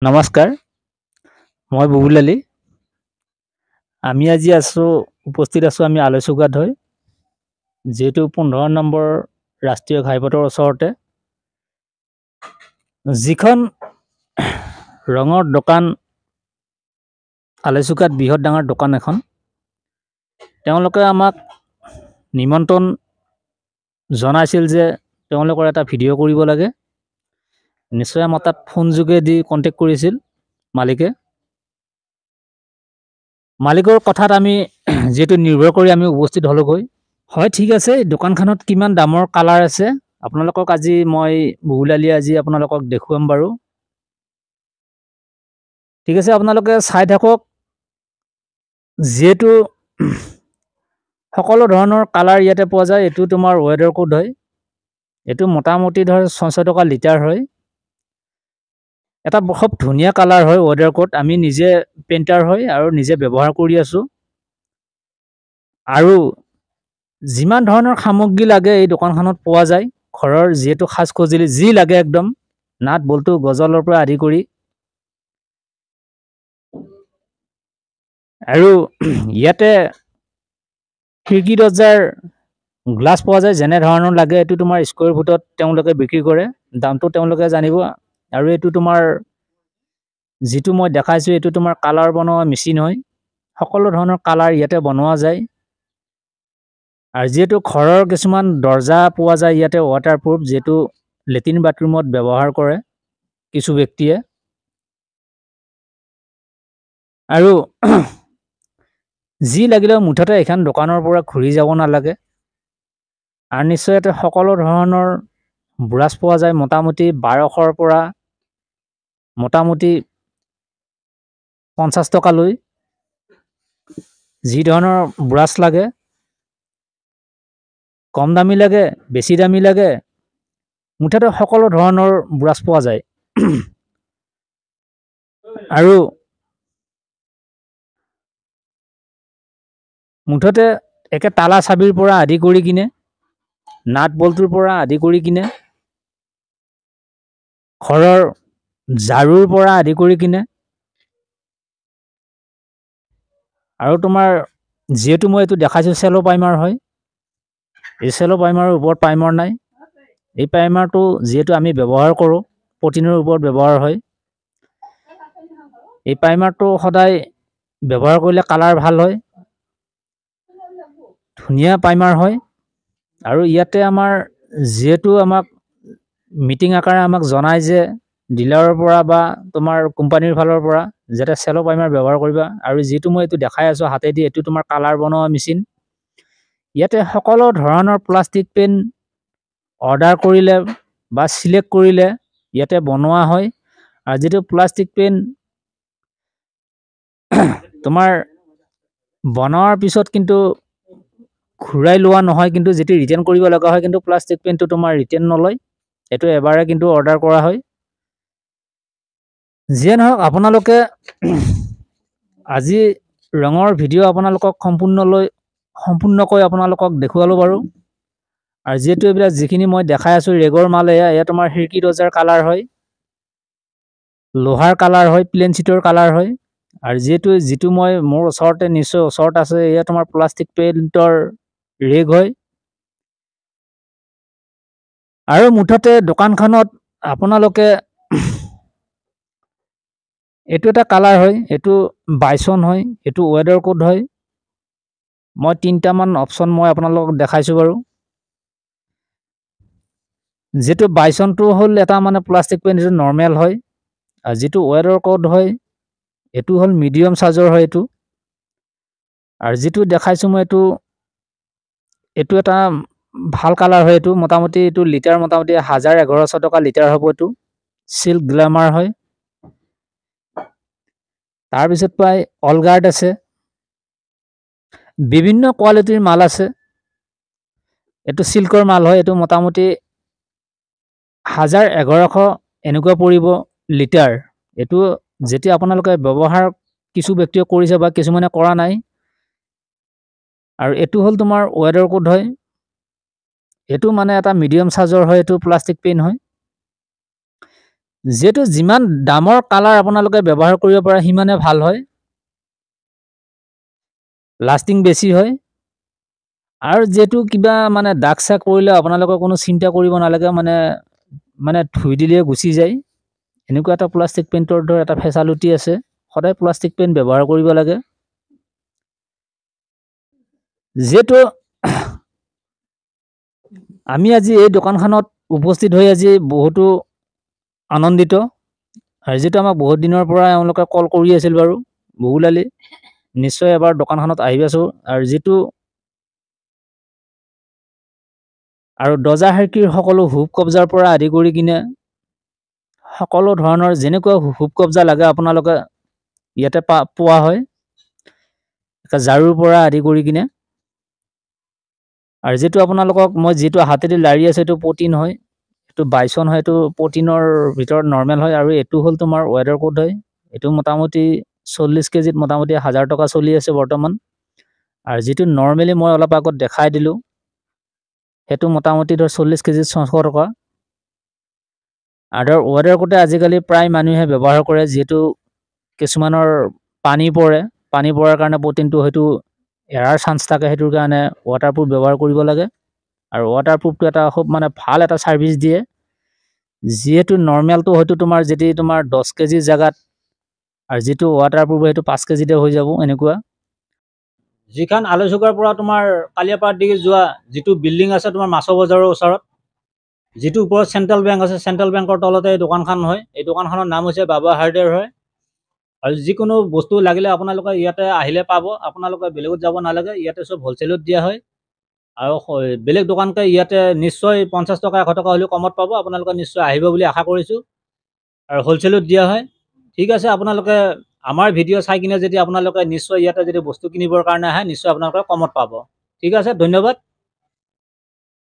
নমস্কাৰ, মই বুবুল আলী। আমি আজি উপস্থিত আছোঁ আমি আলচুগাত হৈ, যিহেতু 15 নম্বৰ ৰাষ্ট্ৰীয় ঘাইপথৰ ওচৰতে যিখন ৰঙৰ দোকান, আলচুগাত বৃহৎ ডাঙৰ দোকান এখন, তেওঁলোকে আমাক নিমন্ত্ৰণ জনাইছিল যে তেওঁলোকৰ এটা ভিডিঅ' কৰিব লাগে। নিশ্চয় আমাৰ তাত ফোন যোগেদি কণ্টেক্ট কৰিছিল মালিকে। মালিকৰ কথাত আমি যিহেতু নিৰ্ভৰ কৰি আমি উপস্থিত হ'লোগৈ। হয়, ঠিক আছে। দোকানখনত কিমান দামৰ কালাৰ আছে আপোনালোকক আজি মই বুবুল আলীয়ে আজি আপোনালোকক দেখুৱাম বাৰু। ঠিক আছে, আপোনালোকে চাই থাকক। যিহেতু সকলো ধৰণৰ কালাৰ ইয়াতে পোৱা যায়। এইটো তোমাৰ ৱেডাৰ কোড হয়। এইটো মোটামুটি 600 টকা লিটাৰ হয়। এটা খুব ধুনীয়া কালাৰ হয় ৱেডাৰ কোড। আমি নিজে পেইণ্টাৰ হয় আৰু নিজে ব্যৱহাৰ কৰি আছোঁ। আৰু যিমান ধৰণৰ সামগ্ৰী লাগে এই দোকানখনত পোৱা যায়। ঘৰৰ যিহেতু সাজ সঁজুলি যি লাগে একদম নাট বল্টু গজলৰ পৰা আদি কৰি। আৰু ইয়াতে খিৰিকী দৰ্জাৰ গ্লাছ পোৱা যায়। যেনে ধৰণৰ লাগে এইটো তোমাৰ স্কোৱাৰ ফুটত তেওঁলোকে বিক্ৰী কৰে। দামটো তেওঁলোকে জানিব। আৰু এইটো তোমাৰ যিটো মই দেখাইছোঁ এইটো তোমাৰ কালাৰ বনোৱা মেচিন হয়। সকলো ধৰণৰ কালাৰ ইয়াতে বনোৱা যায়। আৰু যিহেতু ঘৰৰ কিছুমান দৰ্জা পোৱা যায় ইয়াতে ৱাটাৰপ্ৰুফ, যিহেতু লেট্ৰিন বাথৰুমত ব্যৱহাৰ কৰে কিছু ব্যক্তিয়ে। আৰু যি লাগিলেও মুঠতে এখন দোকানৰ পৰা ঘূৰি যাব নালাগে। আৰু নিশ্চয় ইয়াতে সকলো ধৰণৰ ব্ৰাছ পোৱা যায়। মোটামুটি 1200ৰ পৰা মোটামুটি 50 টকালৈ যি ধৰণৰ ব্ৰাছ লাগে, কম দামী লাগে, বেছি দামী লাগে, মুঠতে সকলো ধৰণৰ ব্ৰাছ পোৱা যায়। আৰু মুঠতে একে তালা চাবিৰ পৰা আদি কৰি কিনে, নাট বল্টুৰ পৰা আদি কৰি কিনে, ঘৰৰ ঝাৰুৰ পৰা আদি কৰি কিনে, আৰু তোমাৰ যিহেতু মই এইটো দেখাইছোঁ চেলো প্ৰাইমাৰ হয়। এই চেলো প্ৰাইমাৰৰ ওপৰত প্ৰাইমাৰ নাই। এই প্ৰাইমাৰটো যিহেতু আমি ব্যৱহাৰ কৰোঁ, প্ৰটিনৰ ওপৰত ব্যৱহাৰ হয়। এই প্ৰাইমাৰটো সদায় ব্যৱহাৰ কৰিলে কালাৰ ভাল হয়, ধুনীয়া প্ৰাইমাৰ হয়। আৰু ইয়াতে আমাৰ যিহেতু আমাক মিটিং আকাৰে আমাক জনায় যে ডিলাৰৰ পৰা বা তোমাৰ কোম্পানীৰ ফালৰ পৰা যাতে চেলো প্ৰাইমাৰ ব্যৱহাৰ কৰিবা। আৰু যিটো মই এইটো দেখাই আছোঁ হাতেদি, এইটো তোমাৰ কালাৰ বনোৱা মেচিন। ইয়াতে সকলো ধৰণৰ প্লাষ্টিক পেন অৰ্ডাৰ কৰিলে বা চিলেক্ট কৰিলে ইয়াতে বনোৱা হয়। আৰু যিটো প্লাষ্টিক পেন তোমাৰ বনোৱাৰ পিছত কিন্তু ঘূৰাই লোৱা নহয়, কিন্তু যিটো ৰিটাৰ্ণ কৰিব লগা হয়, কিন্তু প্লাষ্টিক পেনটো তোমাৰ ৰিটাৰ্ণ নলয়। এইটো এবাৰে কিন্তু অৰ্ডাৰ কৰা হয়। যিয়ে নহওক, আপোনালোকে আজি ৰঙৰ ভিডিঅ' আপোনালোকক সম্পূৰ্ণকৈ আপোনালোকক দেখুৱালোঁ বাৰু। আৰু যিহেতু এইবিলাক যিখিনি মই দেখাই আছোঁ ৰেগৰ মাল, এয়া তোমাৰ খিৰিকী দৰ্জাৰ কালাৰ হয়, লোহাৰ কালাৰ হয়, প্লেন চিটৰ কালাৰ হয়। আৰু যিটো মই মোৰ ওচৰতে নিশ্চয় ওচৰত আছে, এয়া তোমাৰ প্লাষ্টিক পেইণ্টৰ ৰেগ হয়। আৰু মুঠতে দোকানখনত আপোনালোকে এইটো এটা কালাৰ হয়, এইটো বাইচন হয়, এইটো ৱেডাৰ কোড হয়। মই 3টামান অপশ্যন মই আপোনালোকক দেখাইছোঁ বাৰু। যিটো বাইচনটো হ'ল এটা মানে প্লাষ্টিক পেইণ্ট, এইটো নৰ্মেল হয়। আৰু যিটো ৱেডাৰ কোড হয় এইটো হ'ল মিডিয়াম চাইজৰ হয় এইটো। আৰু যিটো দেখাইছোঁ মই এইটো এটা ভাল কালাৰ হয়। এইটো মোটামুটি এইটো লিটাৰ মোটামুটি 1100 টকা লিটাৰ হ'ব। এইটো চিল্ক গ্লেমাৰ হয়। তাৰপিছত প্ৰায় অলগাৰ্ড আছে, বিভিন্ন কোৱালিটিৰ মাল আছে। এইটো চিল্কৰ মাল হয়। এইটো মোটামুটি 1100 এনেকুৱা পৰিব লিটাৰ। এইটো যেতিয়া আপোনালোকে ব্যৱহাৰ কিছু ব্যক্তিয়ে কৰিছে বা কিছুমানে কৰা নাই। আৰু এইটো হ'ল তোমাৰ ৱেডাৰ কোড হয়। এইটো মানে এটা মিডিয়াম চাইজৰ হয়, এইটো প্লাষ্টিক পেইণ্ট হয়। যিহেতু যিমান দামৰ কালাৰ আপোনালোকে ব্যৱহাৰ কৰিব পাৰে সিমানে ভাল হয়, লাষ্টিং বেছি হয়। আৰু যিহেতু কিবা মানে দাগ চাগ কৰিলে আপোনালোকে কোনো চিন্তা কৰিব নালাগে, মানে ধুই দিলে গুচি যায়। এনেকুৱা এটা প্লাষ্টিক পেইণ্টৰ ধৰ এটা ফেচালিটি আছে, সদায় প্লাষ্টিক পেইণ্ট ব্যৱহাৰ কৰিব লাগে। যিহেতু আমি আজি এই দোকানখনত উপস্থিত হৈ আজি বহুতো আনন্দিত, আৰু যিটো আমাক বহুত দিনৰ পৰা এওঁলোকে কল কৰি আছিল বাৰু, বহুলালি নিশ্চয় এবাৰ দোকানখনত আহিবাচোন। আৰু দৰ্জা খিৰিকীৰ সকলো হুব কব্জাৰ পৰা আদি কৰি কিনে সকলো ধৰণৰ যেনেকুৱা হুব কব্জা লাগে আপোনালোকে ইয়াতে পোৱা হয়, ঝাৰুৰ পৰা আদি কৰি কিনে। আৰু যিটো আপোনালোকক মই যিটো হাতেদি লাৰি আছোঁ এইটো প্ৰটিন হয়, এইটো বাইচন হয়, এইটো প্ৰটিনৰ ভিতৰত নৰ্মেল হয়। আৰু এইটো হ'ল তোমাৰ ৱেডাৰ কোড হয়, এইটো মোটামুটি 40 কেজিত মোটামুটি 1000 টকা চলি আছে বৰ্তমান। আৰু যিটো নৰ্মেলি মই অলপ আগত দেখাই দিলোঁ সেইটো মোটামুটি ধৰ 40 কেজিত 600 টকা। আৰু ৱেডাৰ কোডে আজিকালি প্ৰায় মানুহে ব্যৱহাৰ কৰে, যিহেতু কিছুমানৰ পানী পৰাৰ কাৰণে প্ৰটিনটো হয়তো এৰাৰ চান্স থাকে, সেইটোৰ কাৰণে ৱাটাৰপ্ৰুফ ব্যৱহাৰ কৰিব লাগে। আৰু ৱাটাৰপ্ৰুফটো এটা খুব মানে ভাল এটা ছাৰ্ভিচ দিয়ে, যিহেতু নৰ্মেলটো হয়তো তোমাৰ যদি তোমাৰ 10 কেজিৰ জেগাত আৰু যিটো ৱাটাৰপ্ৰুফ সেইটো 5 কেজিতে হৈ যাব এনেকুৱা। যিখন আলুচুকাৰ পৰা তোমাৰ কালিয়াপাৰাত দিগি যোৱা যিটো বিল্ডিং আছে তোমাৰ মাছৰ বজাৰৰ ওচৰত, যিটো ওপৰত চেণ্ট্ৰেল বেংক আছে, চেণ্ট্ৰেল বেংকৰ তলতে এই দোকানখন হয়। এই দোকানখনৰ নাম হৈছে বাবা হাৰ্ডৱেৰ হয়। আৰু যিকোনো বস্তু লাগিলে আপোনালোকে ইয়াতে আহিলে পাব, আপোনালোকে বেলেগত যাব নালাগে, ইয়াতে চব হ'লচেলত দিয়া হয়। আৰু বেলেগ দোকানকে ইয়াতে নিশ্চয় 50 টকা 100 টকা হ'লেও কমত পাব, আপোনালোকে নিশ্চয় আহিব বুলি আশা কৰিছোঁ। আৰু হ'লচেলত দিয়া হয়। ঠিক আছে, আপোনালোকে আমাৰ ভিডিঅ' চাই কিনে যদি আপোনালোকে নিশ্চয় ইয়াতে যদি বস্তু কিনিবৰ কাৰণে আহে, নিশ্চয় আপোনালোকে কমত পাব। ঠিক আছে, ধন্যবাদ।